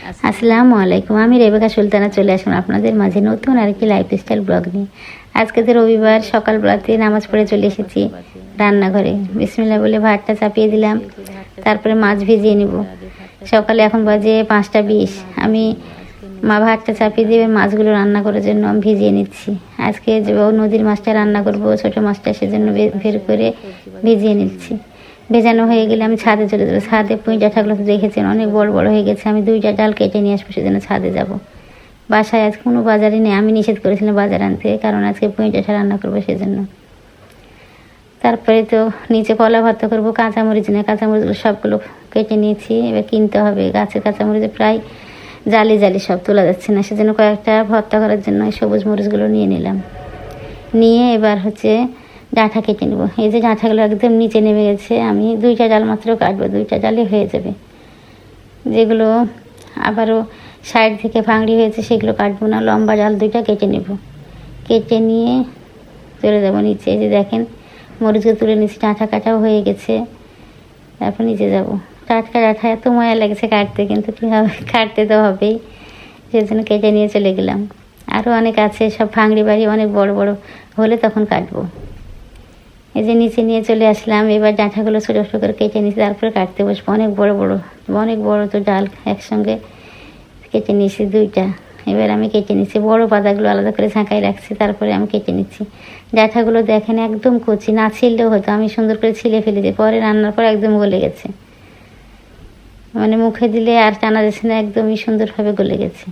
আসসালামু আলাইকুম। আমি রেবেকা সুলতানা চলে আসলাম আপনাদের মাঝে নতুন আরেকটি লাইফস্টাইল ব্লগ নিয়ে। আজকে তো রবিবার, সকালবেলাতে নামাজ পড়ে চলে এসেছি রান্নাঘরে। বিসমিল্লাহ বলে ভাতটা চাপিয়ে দিলাম, তারপরে মাছ ভিজিয়ে নিব। সকালে এখন বাজে 5টা 20। আমি ভাতটা চাপিয়ে দিয়ে মাছগুলো রান্না করার জন্য আমি ভিজিয়ে নিচ্ছি। আজকে যে নদীর মাছটা রান্না করব, ছোটো মাছটা, সেজন্য বের করে ভিজিয়ে নিচ্ছি। ভেজানো হয়ে গেলে আমি ছাদে চলে যাবো। ছাদে পুঁই ডাঁটাগুলো তো দেখেছেন অনেক বড় বড় হয়ে গেছে। আমি 2টা ডাল কেটে নিয়ে আসবো, সেজন্য ছাদে যাব। বাসায় আজ কোনো বাজারই নেই, আমি নিষেধ করেছিলাম বাজার আনতে, কারণ আজকে পুঁই ডাঁটা রান্না করবো সেজন্য। তারপরে তো নিচে কলা ভর্তা করবো। কাঁচামরিচ নেই, কাঁচামরিচগুলো সবগুলো কেটে নিয়েছি। এবার কিনতে হবে। গাছের কাঁচামরিচ প্রায় জালি জালি, সব তোলা যাচ্ছে না, সেজন্য কয়েকটা ভর্তা করার জন্য সবুজ মরিচগুলো নিয়ে নিলাম। নিয়ে এবার ডাঁটা কেটে নেব। এই যে ডাঁটাগুলো একদম নিচে নেমে গেছে। আমি 2টা ডাল মাত্র কাটবো, 2টা ডালে হয়ে যাবে। যেগুলো আবারও সাইড থেকে ফাংড়ি হয়েছে সেগুলো কাটবো না, লম্বা ডাল 2টা কেটে নেব। কেটে নিয়ে চলে যাবো নিচে। এই যে দেখেন মরিচগুলো তুলে নিচ্ছি, ডাঁটা কাটাও হয়ে গেছে। তারপর নিচে যাব। টাটকা ডাঁটা এত মজা লেগেছে কাটতে, কিন্তু কী হবে, কাটতে তো হবেই, সেজন্য কেটে নিয়ে চলে গেলাম। আরও অনেক আছে, সব ফাংড়ি বাড়ি অনেক বড় বড় হলে তখন কাটবো। এই যে নিচে নিয়ে চলে আসলাম। এবার ডাঁটাগুলো ছোটো ছোটো করে কেটে নিয়েছি, তারপরে কাটতে বসবো। অনেক বড় তো ডাল একসঙ্গে কেটে নিয়েছি 2টা। এবার আমি কেটে নিচ্ছি। বড় পাতাগুলো আলাদা করে ঝাঁকাই রাখছি, তারপরে আমি কেটে নিচ্ছি। ডাঁটাগুলো দেখেন একদম কচি, না ছিললেও হতো, আমি সুন্দর করে ছিলে ফেলেছি। পরে রান্নার পর একদম গলে গেছে, মানে মুখে দিলে আর টানা যাচ্ছে না, একদমই সুন্দরভাবে গলে গেছে।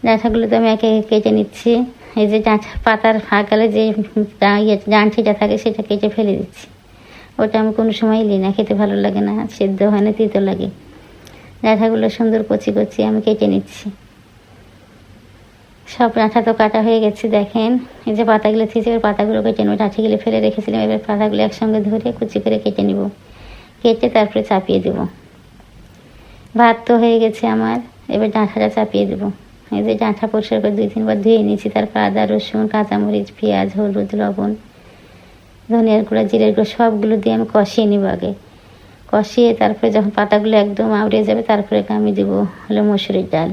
ডাঁটাগুলো তো আমি একে একে কেটে নিচ্ছি। এই যে পাতার ফাঁকালে যে ডাঁঠিটা থাকে সেটা কেটে ফেলে দিচ্ছি। ওটা আমি কোনো সময় নিই না, খেতে ভালো লাগে না, সেদ্ধ হয় না, তিতো লাগে। ডাঁটাগুলো সুন্দর কচি কচি আমি কেটে নিচ্ছি। সব ডাঁটা তো কাটা হয়ে গেছে। দেখেন এই যে পাতাগুলো থেকে এবার পাতাগুলো কেটে নেবো। ডাঁটিগুলো ফেলে রেখেছিলাম, এবার পাতাগুলো একসঙ্গে ধরে কুচি করে কেটে নেব। কেটে তারপরে চাপিয়ে দেব। ভাত তো হয়ে গেছে আমার, এবার ডাঁটাটা চাপিয়ে দেবো। এই যে ডাঁটা পরিষ্কার করে 2-3 বার ধুয়ে নিয়েছি। তারপর আদা, রসুন, কাঁচামরিচ, পেঁয়াজ, হলুদ, লবণ, ধনিয়ার গুঁড়া, জিরের গুঁড়া সবগুলো দিয়ে আমি কষিয়ে নিব আগে। কষিয়ে তারপরে যখন পাতাগুলো একদম আউড়ে যাবে, তারপরে আমি দেবো মসুরির ডাল।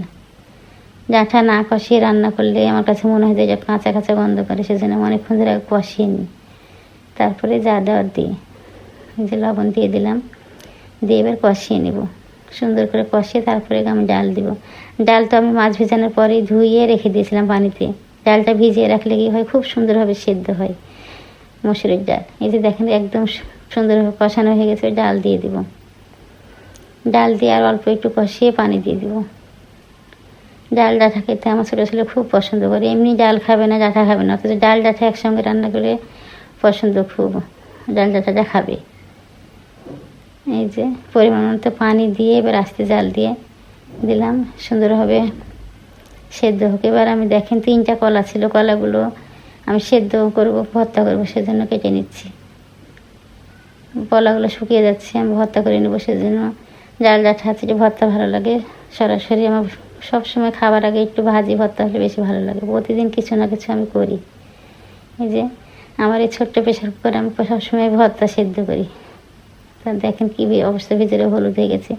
ডাঁটা না কষিয়ে রান্না করলে আমার কাছে মনে হয় যে কাঁচা কাঁচা গন্ধ করে, সেজন্য আমি অনেকক্ষণ ধরে কষিয়ে নিই। তারপরে যা দেওয়ার দিয়ে এই যে লবণ দিয়ে দিলাম, দিয়ে এবার কষিয়ে নেব। সুন্দর করে কষিয়ে তারপরে আমি ডাল দিব। ডাল তো আমি মাছ ভেজানোর পরেই ধুইয়ে রেখে দিয়েছিলাম পানিতে। ডালটা ভিজিয়ে রাখলে কি হয়, খুব সুন্দরভাবে সেদ্ধ হয় মসুরির ডাল। এই যে দেখেন একদম সুন্দরভাবে কষানো হয়ে গেছে। ডাল দিয়ে দিব। ডাল দিয়ে আর অল্প একটু কষিয়ে পানি দিয়ে দিব। ডাল ডাঁটা খেতে আমার ছোটো ছেলে খুব পছন্দ করে। এমনি ডাল খাবে না, ডাঁটা খাবে না, অথচ ডাল ডাঁটা একসঙ্গে রান্না করে পছন্দ খুব, ডাল ডাঁটাটা খাবে। এই যে পরিমাণ মতো পানি দিয়ে এবার আস্তে জাল দিয়ে দিলাম, সুন্দরভাবে সেদ্ধ হোক। এবার আমি দেখেন 3টা কলা ছিল, কলাগুলো আমি সেদ্ধ করব, ভর্তা করবো, সেজন্য কেটে নিচ্ছি। কলাগুলো শুকিয়ে যাচ্ছে, আমি ভর্তা করে নেবো, সেজন্য ডাল ডাঁটা আছে যে ভর্তা ভালো লাগে। সরাসরি আমার সবসময় খাবার আগে একটু ভাজি ভর্তা হলে বেশি ভালো লাগে। প্রতিদিন কিছু না কিছু আমি করি। এই যে আমার এই ছোট্ট প্রেশার কুকারে আমি সবসময় ভর্তা সেদ্ধ করি। তা দেখেন কী অবস্থা, ভিতরে হলুদ হয়ে গেছে।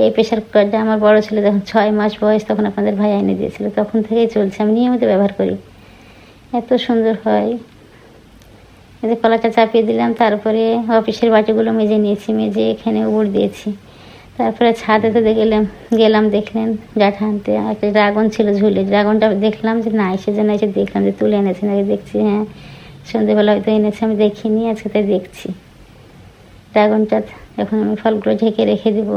এই প্রেশার কুকারটা আমার বড় ছেলে যখন 6 মাস বয়স, তখন আপনাদের ভাই এনে দিয়েছিল, তখন থেকেই চলছে, আমি নিয়মিত ব্যবহার করি। এত সুন্দর হয়। এই যে কলাটা চাপিয়ে দিলাম, তারপরে অফিসের বাটিগুলো মেজে নিয়েছি, মেজে এখানে উপর দিয়েছি। তারপরে ছাদে তো গেলাম, দেখলেন ডাঁটা আনতে। একটা ড্রাগন ছিল ঝুলে, ড্রাগনটা দেখলাম যে না, সেজন্য এসে দেখলাম যে তুলে এনেছেন। আগে দেখছি, হ্যাঁ সন্ধ্যেবেলা হয়তো এনেছে, আমি দেখিনি, আজকে তাই দেখছি। ড্রাগনটা এখন আমি ফলগুলো ঢেকে রেখে দিব।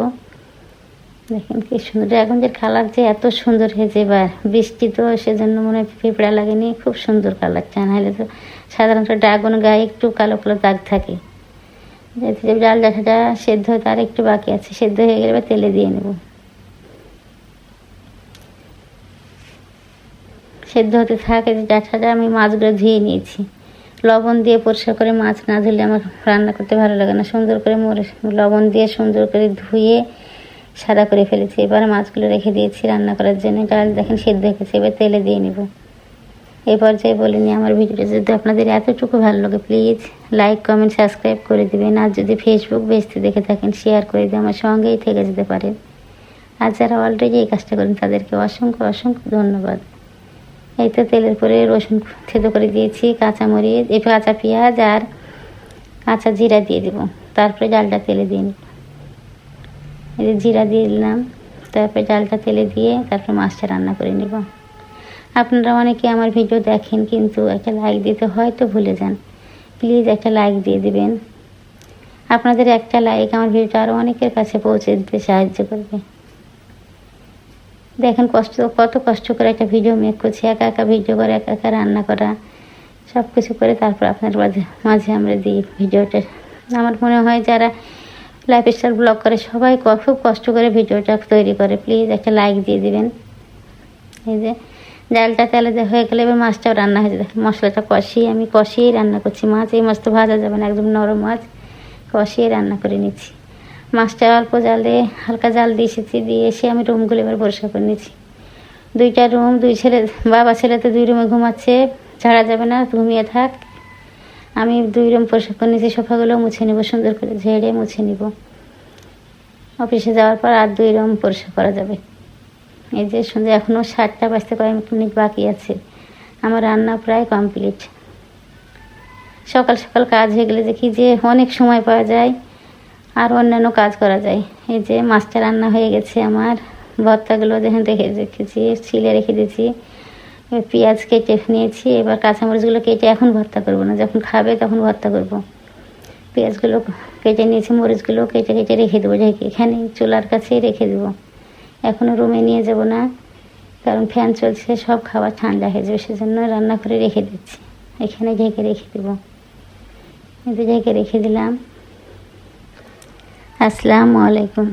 দেখেন কি সুন্দর, ড্রাগনের কালার যে এত সুন্দর হয়েছে। এবার বৃষ্টি তো, সেজন্য মনে হয় পিঁপড়া লাগেনি, খুব সুন্দর কালারটা। নাহলে তো সাধারণত ড্রাগন গায়ে একটু কালো কালো দাগ থাকে। ডাল ডাঁটাটা সেদ্ধ হতে আর একটু বাকি আছে, সেদ্ধ হয়ে গেলে তেলে দিয়ে নেব। সেদ্ধ হতে থাকে ডাঁটাটা। আমি মাছগুলো ধুয়ে নিয়েছি, লবণ দিয়ে পরিষ্কার করে। মাছ না ধুলে আমার রান্না করতে ভালো লাগে না। সুন্দর করে লবণ দিয়ে সুন্দর করে ধুয়ে সাদা করে ফেলেছি। এবার মাছগুলো রেখে দিয়েছি রান্না করার জন্য। ডাল দেখেন সেদ্ধ হয়ে গেছে, এবার তেলে দিয়ে নেব। এই পর্যায়ে বলে নিই, আমার ভিডিওটা যদি আপনাদের এতটুকু ভালো লাগে, প্লিজ লাইক, কমেন্ট, সাবস্ক্রাইব করে দেবেন। আর যদি ফেসবুক পেজতে দেখে থাকেন, শেয়ার করে দিয়ে আমার সঙ্গেই থেকে যেতে পারেন। আর যারা অলরেডি এই কাজটা করেন তাদেরকে অসংখ্য অসংখ্য ধন্যবাদ। এই তো তেলের পরে রসুন থেতো করে দিয়েছি, কাঁচামরিচ, কাঁচা পেঁয়াজ আর কাঁচা জিরা দিয়ে দেবো। তারপরে ডালটা তেলে দিয়ে নিব। এই যে জিরা দিয়ে দিলাম, তারপরে ডালটা তেলে দিয়ে তারপরে মাছটা রান্না করে নেব। আপনারা অনেকে আমার ভিডিও দেখেন কিন্তু একটা লাইক দিতে হয়তো ভুলে যান। প্লিজ একটা লাইক দিয়ে দিবেন। আপনাদের একটা লাইক আমার ভিডিওটা আরও অনেকের কাছে পৌঁছে দিতে সাহায্য করবে। দেখেন কত কষ্ট করে একটা ভিডিও মেক করছি, একা একা ভিডিও করে, একা একা রান্না করা, সব কিছু করে তারপর আপনার মাঝে আমরা দিই ভিডিওটা। আমার মনে হয় যারা লাইফস্টাইল ব্লগ করে সবাই খুব কষ্ট করে ভিডিওটা তৈরি করে। প্লিজ একটা লাইক দিয়ে দিবেন। এই যে ডালটা তেলে হয়ে গেলে এবার মাছটাও রান্না হয়ে যাবে। মশলাটা আমি কষিয়েই রান্না করছি মাছ। এই মাছ তো ভাজা যাবে না, একদম নরম মাছ, কষিয়ে রান্না করে নিচ্ছি। মাছটা অল্প জালে হালকা জাল দিয়ে এসে আমি রুমগুলো এবার পরিষ্কার করে নিচ্ছি। 2টা রুম, 2 ছেলে, বাবা ছেলে তো 2 রুমে ঘুমাচ্ছে, ছাড়া যাবে না, ঘুমিয়ে থাক। আমি 2 রুম পরিষ্কার করে নিচ্ছি, সোফাগুলো মুছে নেবো, সুন্দর করে ঝেড়ে মুছে নিব। অফিসে যাওয়ার পর আর 2 রুম পরিষ্কার করা যাবে। এই যে সন্ধ্যে এখনও 7টা বাজতে কয়েক মিনিট বাকি আছে। আমার রান্না প্রায় কমপ্লিট। সকাল সকাল কাজ হয়ে গেলে দেখি যে অনেক সময় পাওয়া যায় আর অন্যান্য কাজ করা যায়। এই যে মাছটা রান্না হয়ে গেছে আমার। ভর্তাগুলো যেখানে রেখেছি ছিলে রেখে দিয়েছি। পেঁয়াজ কেটে নিয়েছি, এবার কাঁচামরিচগুলো কেটে এখন ভর্তা করবো না, যখন খাবে তখন ভর্তা করব। পেঁয়াজগুলো কেটে নিয়েছি, মরিচগুলো কেটে রেখে দেবো, এখানে চুলার কাছেই রেখে দেবো। এখনও রুমে নিয়ে যাব না, কারণ ফ্যান চলছে, সব খাবার ঠান্ডা হয়ে যাবে, সেজন্য রান্না করে রেখে দিচ্ছি। এখানে ঢেকে রেখে দেবো। ঢেকে রেখে দিলাম। আসসালামু আলাইকুম।